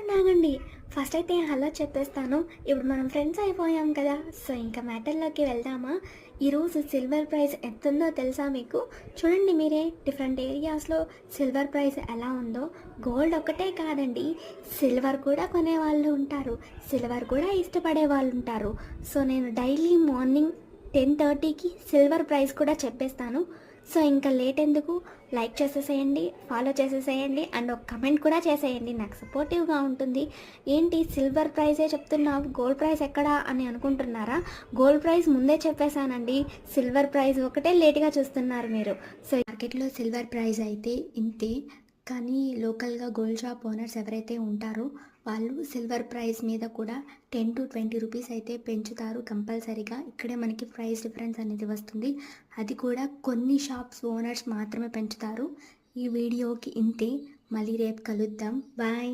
ఆగండి. ఫస్ట్ అయితే హలో చెప్పేస్తాను. ఇప్పుడు మనం ఫ్రెండ్స్ అయిపోయాం కదా! సో, ఇంకా మ్యాటర్‌లోకి వెళ్దామా? ఈరోజు సిల్వర్ ప్రైస్ ఎంతుందో తెలుసా మీకు? చూడండి మీరే డిఫరెంట్ ఏరియాస్‌లో సిల్వర్ ప్రైస్ ఎలా ఉందో. గోల్డ్ ఒక్కటే కాదండి, సిల్వర్ కూడా కొనేవాళ్ళు ఉంటారు. సిల్వర్ కూడా ఇష్టపడే వాళ్ళుంటారు. సో, నేను డైలీ మార్నింగ్ 10:30కి సిల్వర్ ప్రైస్ కూడా చెప్పేస్తాను. సో, ఇంకా లేట్ ఎందుకు? లైక్ చేసేసేయండి, ఫాలో చేసేసేయండి అండ్ ఒక కమెంట్ కూడా చేసేయండి. నాకు సపోర్టివ్‌గా ఉంటుంది. ఏంటి సిల్వర్ ప్రైజే చెప్తున్నావు, గోల్డ్ ప్రైస్ ఎక్కడా అని అనుకుంటున్నారా? గోల్డ్ ప్రైస్ ముందే చెప్పేశానండి. సిల్వర్ ప్రైస్ ఒకటే లేట్‌గా చూస్తున్నారు మీరు. సో, మార్కెట్‌లో సిల్వర్ ప్రైస్ అయితే ఇంతే. కానీ లోకల్‌గా గోల్డ్ షాప్ ఓనర్స్ ఎవరైతే ఉంటారో వాళ్ళు సిల్వర్ ప్రైస్ మీద కూడా 10-20 రూపీస్ అయితే పెంచుతారు కంపల్సరీగా. ఇక్కడే మనకి ప్రైస్ డిఫరెన్స్ అనేది వస్తుంది. అది కూడా కొన్ని షాప్స్ ఓనర్స్ మాత్రమే పెంచుతారు. ఈ వీడియోకి ఇంతే. మళ్ళీ రేపు కలుద్దాం. బాయ్.